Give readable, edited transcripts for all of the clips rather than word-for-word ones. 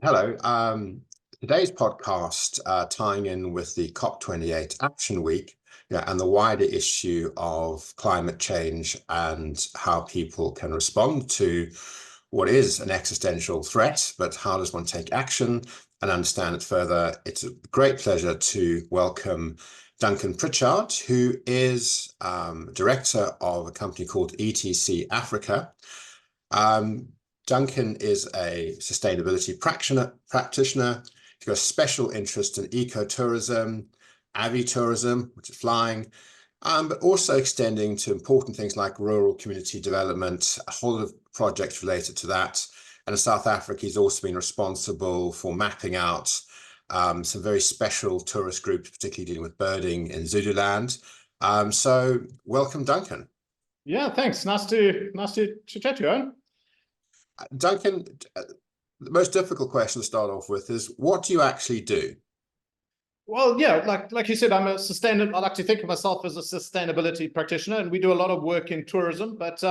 Hello. Today's podcast tying in with the COP28 Action Week, and the wider issue of climate change and how people can respond to what is an existential threat, but how does one take action and understand it further. It's a great pleasure to welcome Duncan Pritchard, who is director of a company called ETC Africa. Duncan is a sustainability practitioner. He's got a special interest in ecotourism, avitourism, which is flying, but also extending to important things like rural community development, a whole lot of projects related to that. And in South Africa, he's also been responsible for mapping out some very special tourist groups, particularly dealing with birding in Zululand. So welcome, Duncan. Yeah, thanks. Nice to chat to you, Owen. Duncan, the most difficult question to start off with is, what do you actually do? Well, yeah, like you said, I like to think of myself as a sustainability practitioner, and we do a lot of work in tourism. But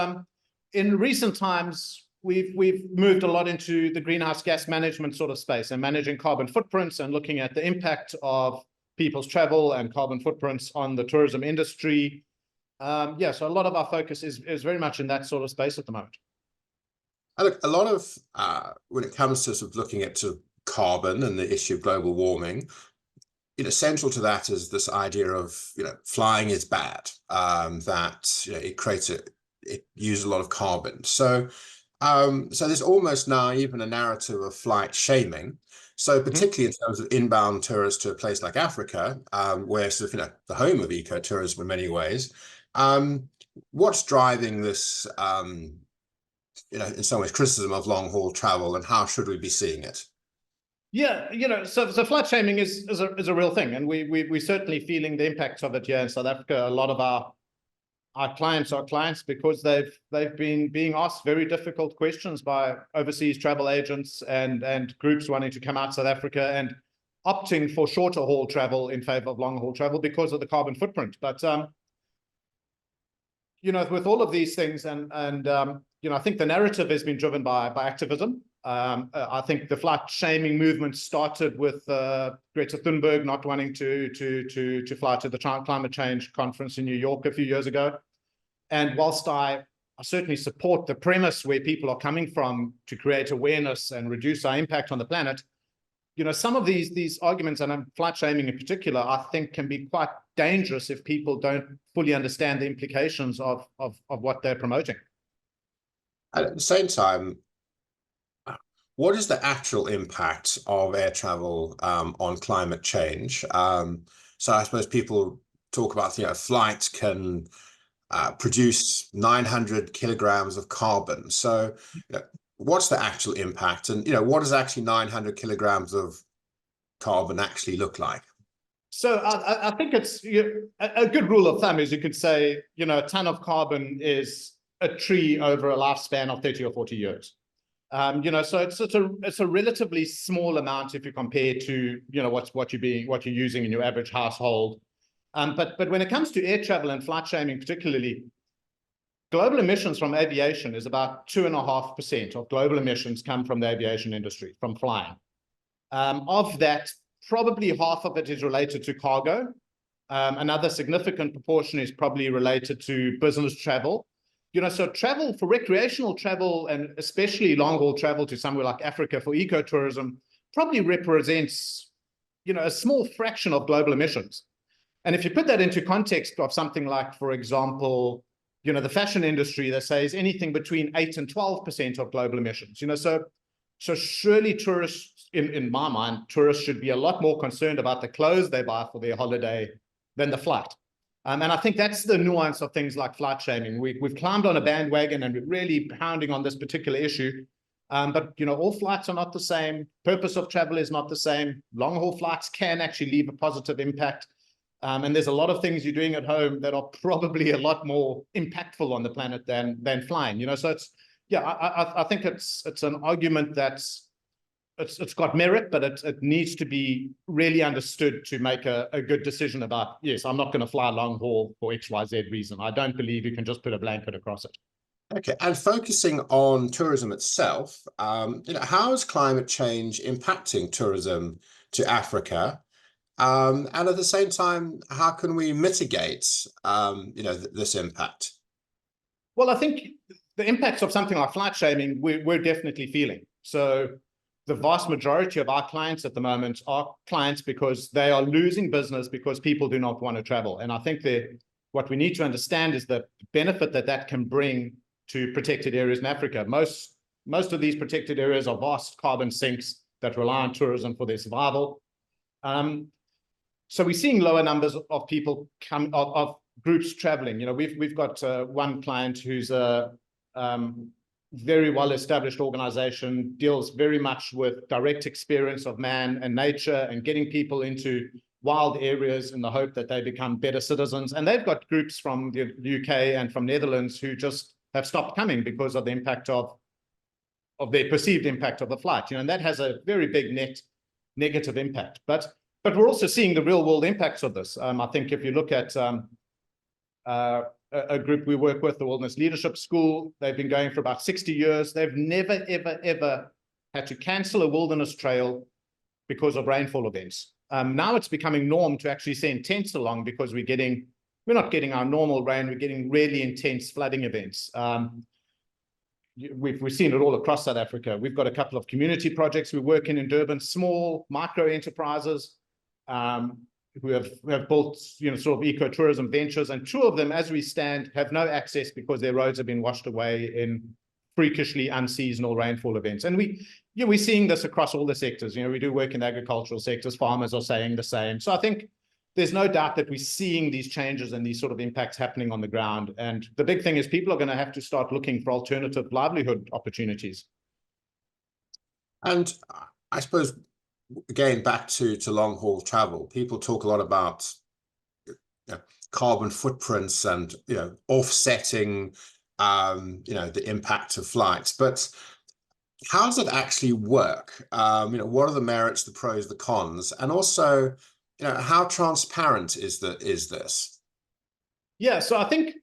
in recent times, we've moved a lot into the greenhouse gas management sort of space and managing carbon footprints and looking at the impact of people's travel and carbon footprints on the tourism industry. Yeah, so a lot of our focus is very much in that sort of space at the moment. Look, a lot of when it comes to sort of looking at carbon and the issue of global warming, central to that is this idea of flying is bad, that it uses a lot of carbon. So there's almost now even a narrative of flight shaming. So particularly in terms of inbound tourists to a place like Africa, where sort of the home of ecotourism in many ways, what's driving this? In some ways, criticism of long-haul travel, and how should we be seeing it? Yeah, so flight shaming is a real thing, and we're certainly feeling the impacts of it here in South Africa. A lot of our clients are clients because they've been being asked very difficult questions by overseas travel agents and groups wanting to come out South Africa and opting for shorter haul travel in favor of long haul travel because of the carbon footprint. But with all of these things, and I think the narrative has been driven by activism. I think the flight shaming movement started with Greta Thunberg not wanting to fly to the climate change conference in New York a few years ago. And whilst I certainly support the premise where people are coming from to create awareness and reduce our impact on the planet, some of these arguments, and flight shaming in particular, I think can be quite dangerous if people don't fully understand the implications of what they're promoting. And at the same time, what is the actual impact of air travel on climate change? So I suppose people talk about, a flight can produce 900 kilograms of carbon. So what's the actual impact? And, what does actually 900 kilograms of carbon actually look like? So I think it's a good rule of thumb is you could say, a ton of carbon is a tree over a lifespan of 30 or 40 years. So it's a relatively small amount if you compare to, what you're using in your average household. But when it comes to air travel and flight shaming particularly, global emissions from aviation is about 2.5% of global emissions come from the aviation industry, from flying. Of that, probably half of it is related to cargo. Another significant proportion is probably related to business travel. So travel for recreational travel, and especially long-haul travel to somewhere like Africa for ecotourism, probably represents, a small fraction of global emissions. And if you put that into context of something like, for example, the fashion industry that says anything between 8 and 12% of global emissions, so surely tourists, in my mind, tourists should be a lot more concerned about the clothes they buy for their holiday than the flight. And I think that's the nuance of things like flight shaming. We've climbed on a bandwagon and we're really pounding on this particular issue. But, all flights are not the same. Purpose of travel is not the same. Long haul flights can actually leave a positive impact. And there's a lot of things you're doing at home that are probably a lot more impactful on the planet than flying. So it's, I think it's an argument that's it's got merit, but it needs to be really understood to make a good decision about, yes, I'm not going to fly long haul for XYZ reason. I don't believe you can just put a blanket across it. Okay, and focusing on tourism itself, how is climate change impacting tourism to Africa? And at the same time, how can we mitigate, this impact? Well, I think the impacts of something like flight shaming, we're definitely feeling. So the vast majority of our clients at the moment are clients because they are losing business because people do not want to travel. And I think that what we need to understand is the benefit that that can bring to protected areas in Africa. Most of these protected areas are vast carbon sinks that rely on tourism for their survival. So we're seeing lower numbers of people of groups traveling. We've got one client who's a very well-established organization, deals very much with direct experience of man and nature and getting people into wild areas in the hope that they become better citizens. And they've got groups from the UK and from Netherlands who just have stopped coming because of the impact of their perceived impact of the flight. And that has a very big net negative impact. But we're also seeing the real world impacts of this. I think if you look at a group we work with, the Wilderness Leadership School, they've been going for about 60 years. They've never, ever, ever had to cancel a wilderness trail because of rainfall events. Now it's becoming norm to actually send tents along because we're not getting our normal rain, we're getting really intense flooding events. We've seen it all across South Africa. We've got a couple of community projects we work in Durban, small micro enterprises who have built sort of ecotourism ventures, and two of them, as we stand, have no access because their roads have been washed away in freakishly unseasonal rainfall events. And we're seeing this across all the sectors. We do work in the agricultural sectors. Farmers are saying the same. So I think there's no doubt that we're seeing these changes and these sort of impacts happening on the ground. And the big thing is people are going to have to start looking for alternative livelihood opportunities. And I suppose, again, back to long haul travel, people talk a lot about carbon footprints and offsetting the impact of flights. But how does it actually work? What are the merits, the pros, the cons, and also how transparent is this? Yeah, so I think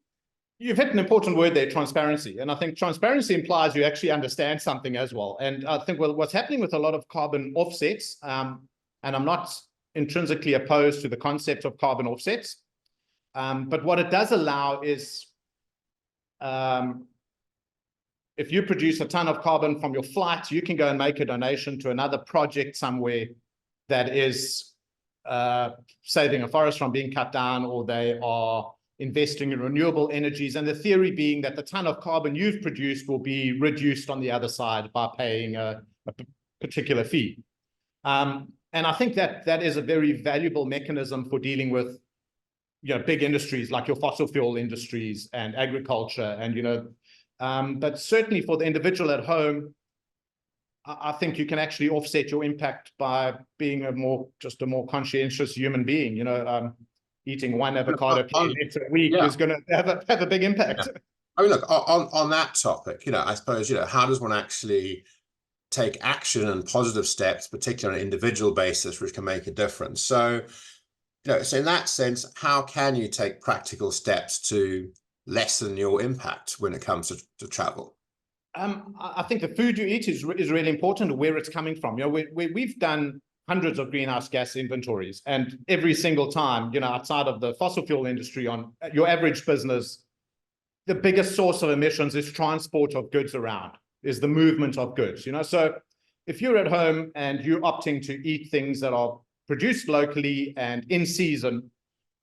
you've hit an important word there, transparency. And I think transparency implies you actually understand something as well. And I think what's happening with a lot of carbon offsets, and I'm not intrinsically opposed to the concept of carbon offsets, but what it does allow is if you produce a ton of carbon from your flight, you can go and make a donation to another project somewhere that is saving a forest from being cut down, or they are investing in renewable energies. And the theory being that the ton of carbon you've produced will be reduced on the other side by paying a particular fee. And I think that is a very valuable mechanism for dealing with big industries like your fossil fuel industries and agriculture. And but certainly for the individual at home, I think you can actually offset your impact by being a more conscientious human being. Eating one avocado a week is going to have a big impact. Yeah. I mean, look, on that topic, I suppose, how does one actually take action and positive steps, particularly on an individual basis, which can make a difference? So, so in that sense, how can you take practical steps to lessen your impact when it comes to travel? I think the food you eat is really important, where it's coming from. We've done hundreds of greenhouse gas inventories, and every single time, outside of the fossil fuel industry, on your average business, the biggest source of emissions is transport of goods around, is the movement of goods. So if you're at home and you're opting to eat things that are produced locally and in season,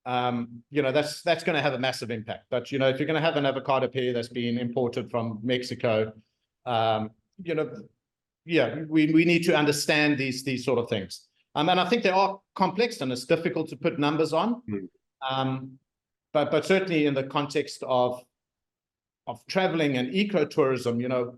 that's going to have a massive impact. But if you're going to have an avocado pear that's been imported from Mexico, we need to understand these sort of things. And I think they are complex and it's difficult to put numbers on. But certainly in the context of traveling and ecotourism,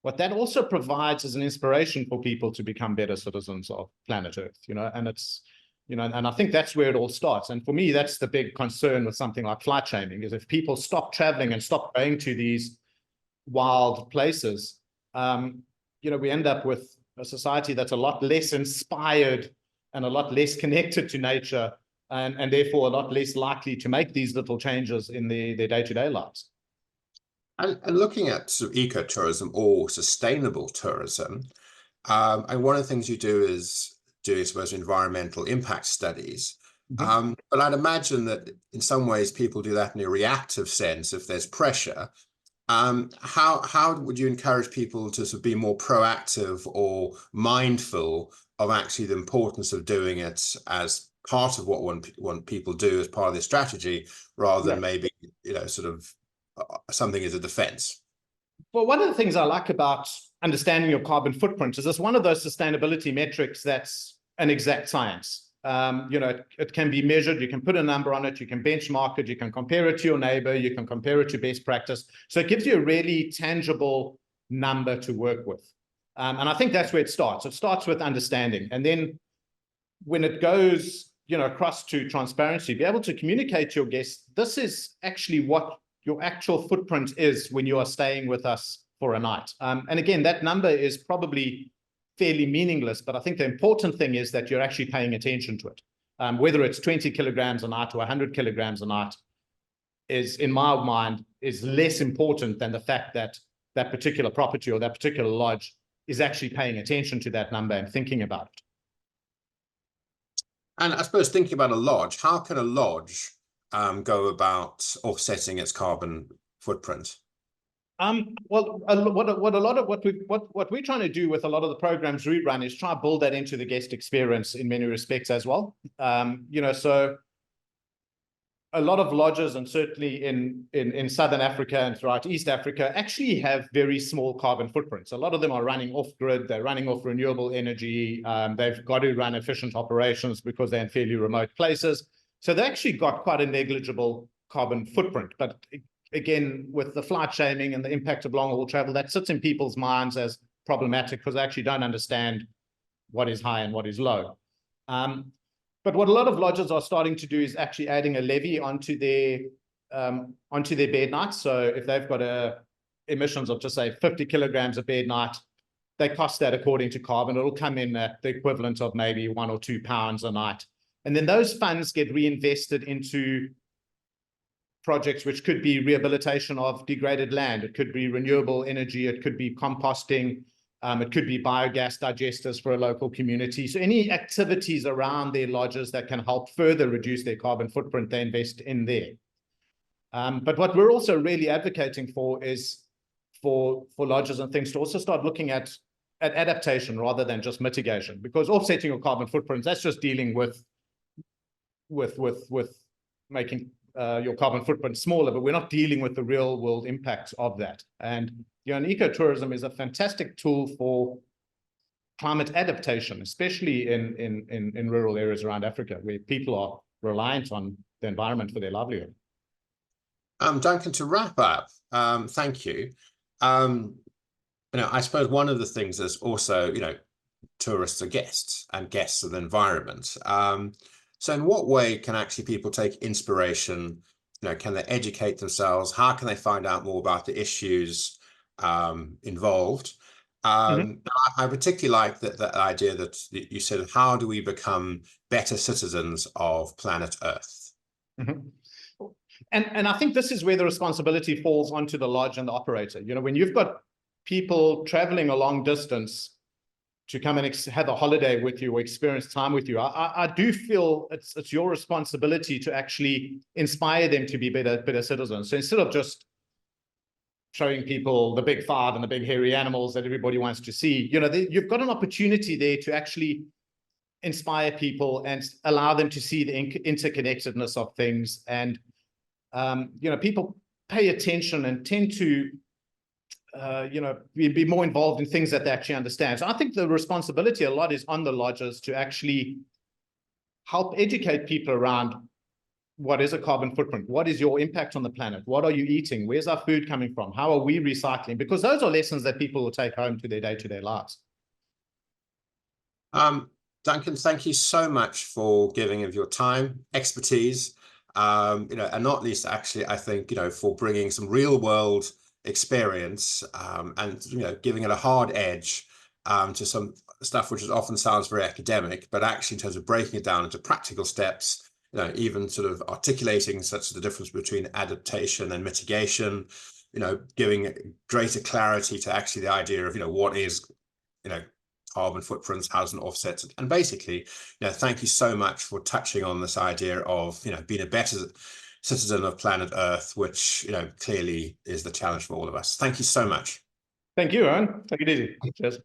what that also provides is an inspiration for people to become better citizens of planet Earth, and it's, and I think that's where it all starts. And for me, that's the big concern with something like flight shaming, is if people stop traveling and stop going to these wild places, we end up with a society that's a lot less inspired and a lot less connected to nature, and therefore a lot less likely to make these little changes in their day-to-day lives. And looking at sort of ecotourism or sustainable tourism, and one of the things you do is doing, I suppose, environmental impact studies. But I'd imagine that in some ways people do that in a reactive sense if there's pressure. How would you encourage people to sort of be more proactive or mindful of actually the importance of doing it as part of what one people do as part of their strategy, rather than maybe, sort of something as a defense? Well, one of the things I like about understanding your carbon footprint is it's one of those sustainability metrics that's an exact science. It can be measured, you can put a number on it, you can benchmark it, you can compare it to your neighbor, you can compare it to best practice. So it gives you a really tangible number to work with. And I think that's where it starts. It starts with understanding. And then when it goes, across to transparency, be able to communicate to your guests, this is actually what your actual footprint is when you are staying with us for a night. And again, that number is probably fairly meaningless, but I think the important thing is that you're actually paying attention to it. Whether it's 20 kilograms a night or 100 kilograms a night is, in my mind, is less important than the fact that that particular property or that particular lodge is actually paying attention to that number and thinking about it. And I suppose thinking about a lodge, how can a lodge go about offsetting its carbon footprint? Well, what we're trying to do with a lot of the programs we run is try to build that into the guest experience in many respects as well. So a lot of lodges, and certainly in Southern Africa and throughout East Africa, actually have very small carbon footprints. A lot of them are running off grid, they're running off renewable energy, they've got to run efficient operations because they're in fairly remote places. So they actually got quite a negligible carbon footprint. But again, with the flight shaming and the impact of long-haul travel, that sits in people's minds as problematic because they actually don't understand what is high and what is low. But what a lot of lodges are starting to do is actually adding a levy onto their bed nights. So if they've got emissions of, just say, 50 kilograms a bed night, they cost that according to carbon. It'll come in at the equivalent of maybe £1 or £2 a night. And then those funds get reinvested into projects which could be rehabilitation of degraded land. It could be renewable energy. It could be composting. It could be biogas digesters for a local community. So any activities around their lodges that can help further reduce their carbon footprint, they invest in there. But what we're also really advocating for is for lodges and things to also start looking at adaptation rather than just mitigation, because offsetting your carbon footprint, that's just dealing with making your carbon footprint smaller, but we're not dealing with the real world impacts of that. And and ecotourism is a fantastic tool for climate adaptation, especially in rural areas around Africa, where people are reliant on the environment for their livelihood. Duncan, to wrap up, thank you. I suppose one of the things is also, tourists are guests and guests of the environment. So in what way can actually people take inspiration? Can they educate themselves? How can they find out more about the issues involved? I particularly like that idea that you said, how do we become better citizens of planet Earth? And I think this is where the responsibility falls onto the lodge and the operator. When you've got people traveling a long distance to come and have a holiday with you or experience time with you, I do feel it's your responsibility to actually inspire them to be better citizens. So instead of just showing people the big five and the big hairy animals that everybody wants to see, you've got an opportunity there to actually inspire people and allow them to see the interconnectedness of things. And people pay attention and tend to be more involved in things that they actually understand. So I think the responsibility a lot is on the lodges to actually help educate people around what is a carbon footprint, what is your impact on the planet, what are you eating, where's our food coming from, how are we recycling, because those are lessons that people will take home to their day-to-day lives. Duncan, thank you so much for giving of your time, expertise, and not least, actually, I think, for bringing some real world experience and giving it a hard edge to some stuff which often sounds very academic, but actually in terms of breaking it down into practical steps, even sort of articulating such as the difference between adaptation and mitigation, giving greater clarity to actually the idea of, what is, carbon footprints, how does it offset it? And basically, thank you so much for touching on this idea of, being a better citizen of planet Earth, which, clearly is the challenge for all of us. Thank you so much. Thank you, Owen. Take it easy. Cheers.